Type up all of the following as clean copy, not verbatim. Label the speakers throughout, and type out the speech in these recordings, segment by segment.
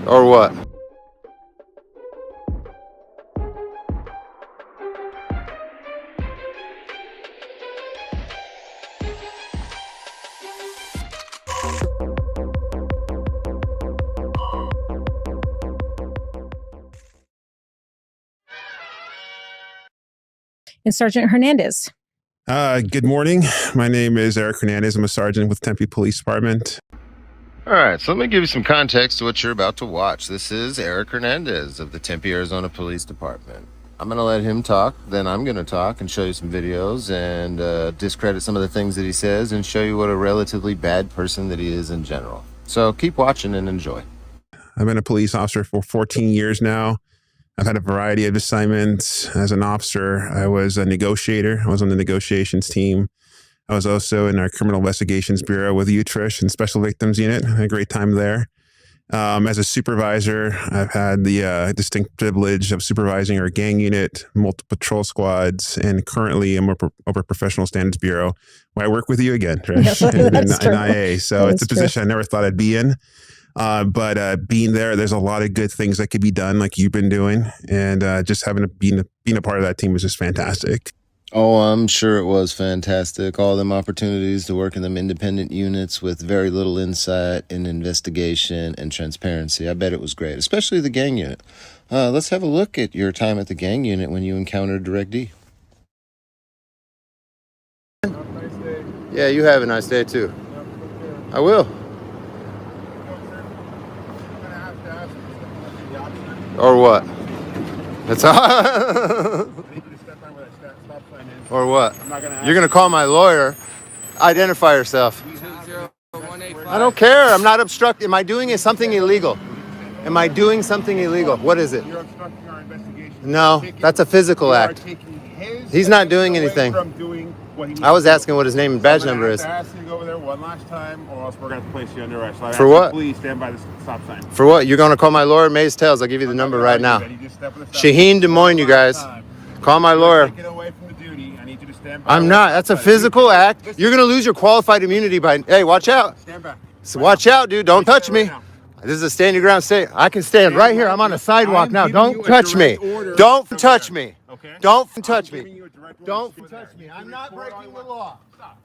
Speaker 1: Or what?
Speaker 2: And Sergeant Hernandez.
Speaker 3: Good morning. My name is Eric Hernandez. I'm a sergeant with Tempe Police Department.
Speaker 1: All right, so let me give you some context to what you're about to watch. This is Eric Hernandez of the Tempe, Arizona Police Department. I'm going to let him talk, then I'm going to talk and show you some videos and discredit some of the things that he says and show you what a relatively bad person that he is in general. So keep watching and enjoy.
Speaker 3: I've been a police officer for 14 years now. I've had a variety of assignments. As an officer, I was a negotiator. I was on the negotiations team. I was also in our Criminal Investigations Bureau with UTRISH and Special Victims Unit. I had a great time there. As a supervisor, I've had the distinct privilege of supervising our gang unit, multiple patrol squads, and currently I'm over Professional Standards Bureau, where I work with you again, Trish, in IA. So it's a position I never thought I'd be in. But being there's a lot of good things that could be done, like you've been doing, and just being a part of that team was just fantastic.
Speaker 1: Oh, I'm sure it was fantastic. All them opportunities to work in them independent units with very little insight and investigation and transparency. I bet it was great, especially the gang unit. Let's have a look at your time at the gang unit when you encountered Direct D.
Speaker 4: Have a nice day.
Speaker 1: Yeah, you have a nice day too. I will. Or what? That's all. Or what? You're going to call my lawyer. Identify yourself. I don't care. I'm not obstructing. Am I doing something illegal? Am I doing something illegal? What is it?
Speaker 4: You're obstructing our investigation.
Speaker 1: No, that's a physical act. He's not doing anything. I was asking what his name and badge number is.
Speaker 4: I'm going to ask you to go over there one last time, or else we're going to have to place you under arrest. So
Speaker 1: For what?
Speaker 4: Please stand by the stop sign.
Speaker 1: For what? You're going to call my lawyer, Maze Tails. I'll give you the number right now. Shaheen Des Moines, you guys. Call my lawyer.
Speaker 4: Take it away from the duty. I need you to stand by.
Speaker 1: I'm not. That's a physical act. You're going to lose your qualified immunity by... Hey, watch out.
Speaker 4: Stand back.
Speaker 1: So watch out, dude. Don't touch me. This is a stand your ground state. I can stand right here. I'm on a sidewalk now. Don't touch me. Don't touch me. Don't touch me. Don't touch me. I'm not breaking the law.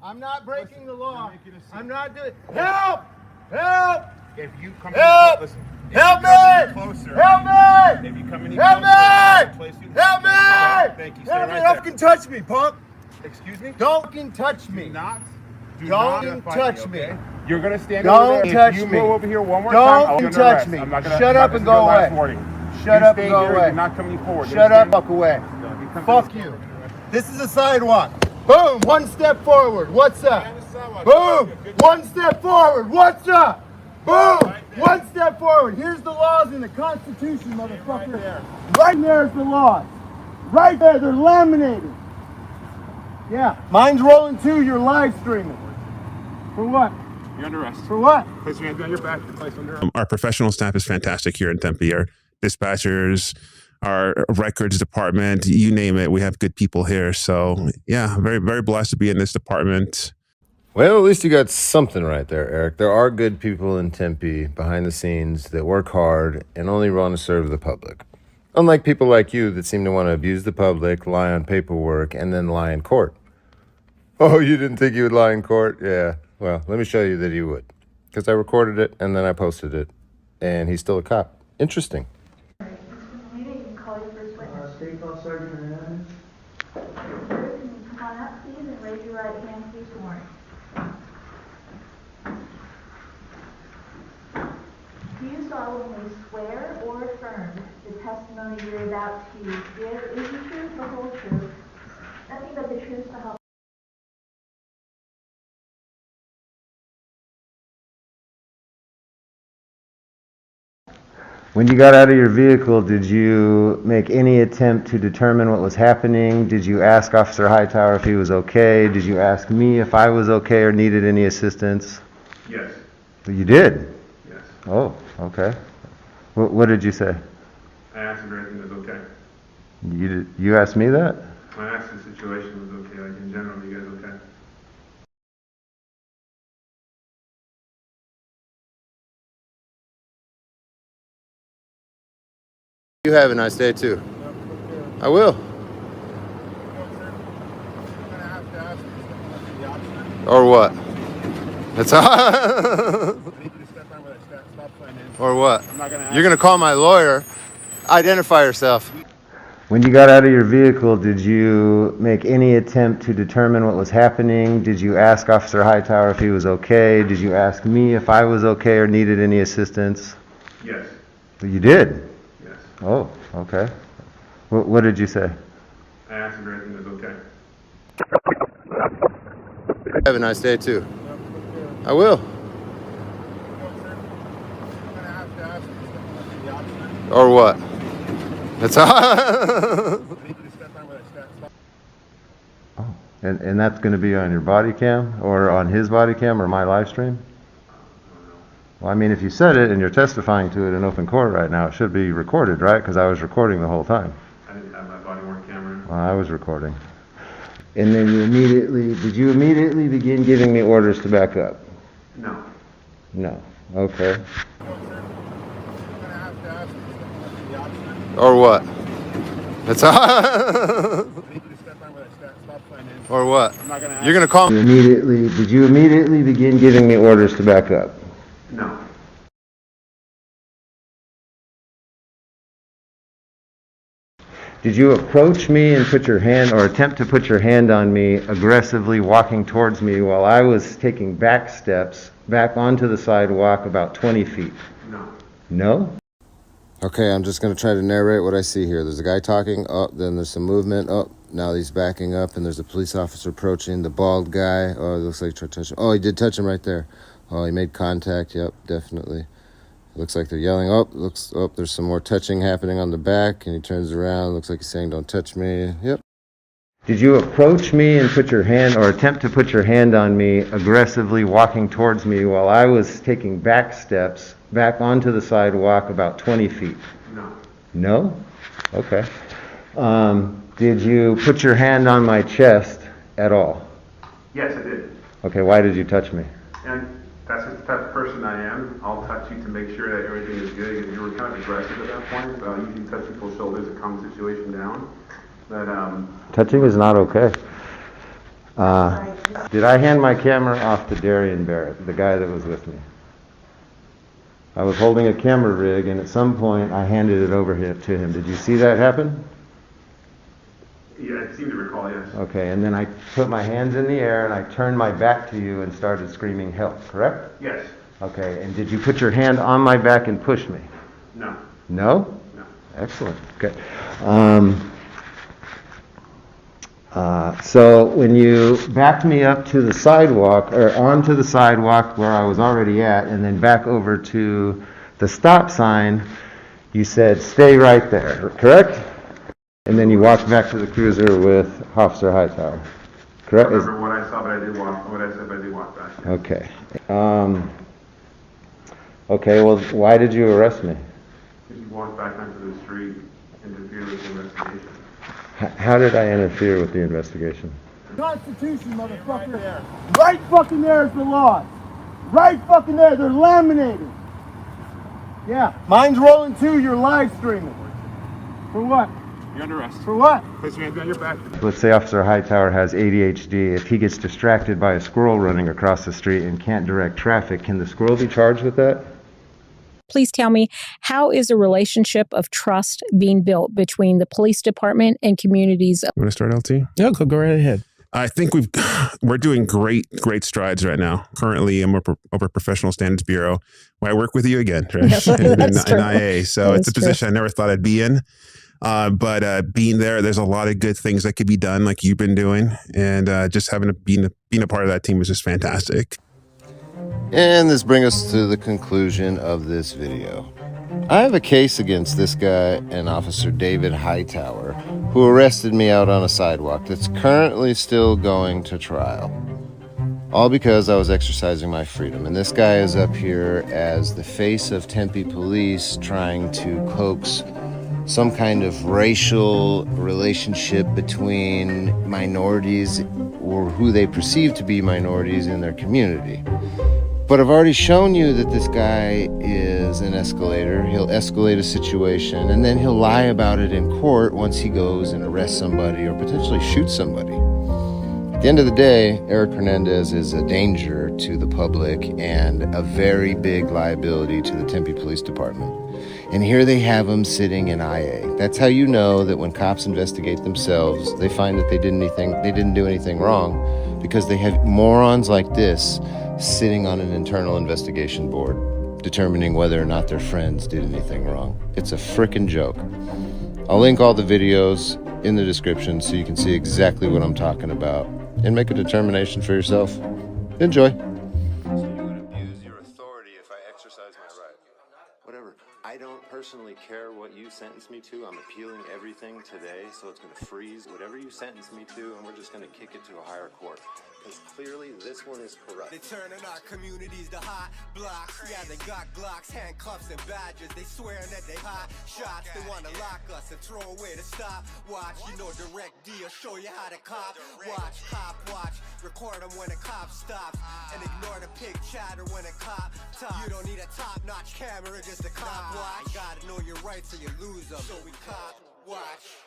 Speaker 1: I'm not breaking the law. I'm not doing... Help! Help!
Speaker 4: If you come
Speaker 1: Help!
Speaker 4: listen,
Speaker 1: Help me!
Speaker 4: closer,
Speaker 1: Help me!
Speaker 4: if you come any
Speaker 1: Help
Speaker 4: closer,
Speaker 1: me!
Speaker 4: place you-
Speaker 1: Help me!
Speaker 4: Thank you. Stay
Speaker 1: Help me!
Speaker 4: right
Speaker 1: Don't
Speaker 4: there.
Speaker 1: fucking touch me, punk!
Speaker 4: Excuse me?
Speaker 1: Don't fucking touch me!
Speaker 4: Do not
Speaker 1: Don't
Speaker 4: fight
Speaker 1: touch
Speaker 4: me.
Speaker 1: me.
Speaker 4: Okay? You're gonna stand
Speaker 1: Don't
Speaker 4: over there.
Speaker 1: touch
Speaker 4: If you
Speaker 1: me.
Speaker 4: move over here one more
Speaker 1: Don't
Speaker 4: time, I'll
Speaker 1: fucking
Speaker 4: get under
Speaker 1: touch
Speaker 4: arrest.
Speaker 1: me.
Speaker 4: I'm not gonna.
Speaker 1: Shut up and go away. Shut up and go away.
Speaker 4: You're not coming forward.
Speaker 1: Shut up, fuck away. Fuck you. This is a sidewalk. Boom! One step forward. What's up? Boom! One step forward. What's up? Boom! One step forward. Here's the laws in the Constitution, motherfucker. Right there's the laws. Right there, they're laminated. Yeah, mine's rolling too. You're live streaming. For what?
Speaker 4: You're under arrest.
Speaker 1: For what?
Speaker 4: Place your hands on your back. Place under arrest.
Speaker 3: Our professional staff is fantastic here in Tempe. Our dispatchers, our records department, you name it, we have good people here. So yeah, very, very blessed to be in this department.
Speaker 1: Well, at least you got something right there, Eric. There are good people in Tempe behind the scenes that work hard and only want to serve the public. Unlike people like you that seem to want to abuse the public, lie on paperwork, and then lie in court. Oh, you didn't think you would lie in court? Yeah. Well, let me show you that you would. Because I recorded it and then I posted it. And he's still a cop. Interesting.
Speaker 5: State Call Sergeant Hernandez. Come on up, please, and raise your right hand, please, for warning. Do you solemnly swear or affirm the testimony you're about to give is the truth, the whole truth, nothing but the truth to help?
Speaker 6: When you got out of your vehicle, did you make any attempt to determine what was happening? Did you ask Officer Hightower if he was okay? Did you ask me if I was okay or needed any assistance?
Speaker 4: Yes.
Speaker 6: You did?
Speaker 4: Yes.
Speaker 6: Oh, okay. What did you say?
Speaker 4: I asked if everything was okay.
Speaker 6: You asked me that?
Speaker 4: I asked if the situation was okay. Like in general, you guys okay?
Speaker 6: You have a nice day too. I will. Or what? That's all. Or what? You're gonna call my lawyer. Identify yourself. When you got out of your vehicle, did you make any attempt to determine what was happening? Did you ask Officer Hightower if he was okay? Did you ask me if I was okay or needed any assistance?
Speaker 3: Yes.
Speaker 6: You did?
Speaker 3: Yes.
Speaker 6: Oh, okay. What did you say?
Speaker 3: I asked if everything was okay.
Speaker 6: Have a nice day too. I will. Or what? That's all. Oh, and that's going to be on your body cam or on his body cam or my live stream? Well, I mean, if you said it and you're testifying to it in open court right now, it should be recorded, right? Because I was recording the whole time.
Speaker 3: I didn't have my body worn camera.
Speaker 6: Well, I was recording. And then did you immediately begin giving me orders to back up?
Speaker 3: No.
Speaker 6: No. Okay. Or what? That's all. Or what? You're gonna call me immediately. Did you immediately begin giving me orders to back up?
Speaker 3: No.
Speaker 6: Did you approach me and put your hand or attempt to put your hand on me, aggressively walking towards me while I was taking back steps back onto the sidewalk about 20 feet?
Speaker 3: No.
Speaker 6: No? Okay, I'm just going to try to narrate what I see here. There's a guy talking, then there's some movement, now he's backing up, and there's a police officer approaching the bald guy. Oh, it looks like he tried to touch him. Oh, he did touch him right there. Oh, he made contact, yep, definitely. Looks like they're yelling, there's some more touching happening on the back, and he turns around, looks like he's saying, don't touch me, yep. Did you approach me and put your hand, or attempt to put your hand on me, aggressively walking towards me while I was taking back steps back onto the sidewalk about 20 feet?
Speaker 3: No.
Speaker 6: No? Okay. Did you put your hand on my chest at all?
Speaker 3: Yes, I did.
Speaker 6: Okay, why did you touch me?
Speaker 3: And that's just the type of person I am. I'll touch you to make sure that everything is good. Because you were kind of aggressive at that point. So I usually touch people's shoulders to calm the situation down. But
Speaker 6: Touching is not okay. Did I hand my camera off to Darian Barrett, the guy that was with me? I was holding a camera rig, and at some point I handed it over to him. Did you see that happen?
Speaker 3: yeah, I seem to recall, yes.
Speaker 6: Okay, and then I put my hands in the air and I turned my back to you and started screaming help, correct?
Speaker 3: Yes.
Speaker 6: Okay, and did you put your hand on my back and push me?
Speaker 3: No.
Speaker 6: No?
Speaker 3: No.
Speaker 6: Excellent. Okay. So when you backed me up to the sidewalk, or onto the sidewalk where I was already at, and then back over to the stop sign, you said, stay right there, correct? And then you walked back to the cruiser with Officer Hightower, correct?
Speaker 3: I don't remember what I saw, but I did walk, what I said, but I did walk back. Yes.
Speaker 6: Okay. Okay, well, why did you arrest me?
Speaker 3: Because you walked back onto the street, interfered with the investigation.
Speaker 6: How did I interfere with the investigation?
Speaker 1: Constitution, motherfucker. Right fucking there is the law. Right fucking there. They're laminated. Yeah. Mine's rolling too. You're live streaming. For what?
Speaker 4: You're under arrest.
Speaker 1: For what?
Speaker 4: Place your hands behind your back.
Speaker 6: Let's say Officer Hightower has ADHD. If he gets distracted by a squirrel running across the street and can't direct traffic, can the squirrel be charged with that?
Speaker 2: Please tell me, how is a relationship of trust being built between the police department and communities?
Speaker 3: You want to start, LT?
Speaker 7: No, go right ahead.
Speaker 3: I think we're doing great strides right now. Currently, I'm over Professional Standards Bureau, where I work with you again, right?
Speaker 2: Yes,
Speaker 3: in
Speaker 2: true.
Speaker 3: IA. So
Speaker 2: That
Speaker 3: it's a
Speaker 2: is true.
Speaker 3: position I never thought I'd be in. But being there's a lot of good things that could be done, like you've been doing, and just being a part of that team was just fantastic.
Speaker 6: And this brings us to the conclusion of this video. I have a case against this guy and Officer David Hightower, who arrested me out on a sidewalk that's currently still going to trial. All because I was exercising my freedom. And this guy is up here as the face of Tempe police, trying to coax some kind of racial relationship between minorities or who they perceive to be minorities in their community. But I've already shown you that this guy is an escalator. He'll escalate a situation, and then he'll lie about it in court once he goes and arrests somebody or potentially shoots somebody. At the end of the day, Eric Hernandez is a danger to the public and a very big liability to the Tempe Police Department. And here they have him sitting in IA. That's how you know that when cops investigate themselves, they find that they didn't do anything wrong, because they have morons like this sitting on an internal investigation board determining whether or not their friends did anything wrong. It's a frickin' joke. I'll link all the videos in the description so you can see exactly what I'm talking about and make a determination for yourself. Enjoy. So you would abuse your authority if I exercise my right. Whatever. I don't personally care what you sentence me to. I'm appealing everything today, so it's going to freeze whatever you sentence me to, and we're just going to kick it to a higher court. Because clearly this one is corrupt.
Speaker 7: They turning our communities to hot blocks. Yeah, they got Glocks, handcuffs, and badges. They swearing that they hot shots. They want to lock us and throw away the stopwatch. You know, direct deal, show you how to cop. Watch, cop, watch. Record them when a cop stops. And ignore the pig chatter when a cop talks. You don't need a top-notch camera, just a cop watch. You gotta know your rights or you lose them. So we cop, watch.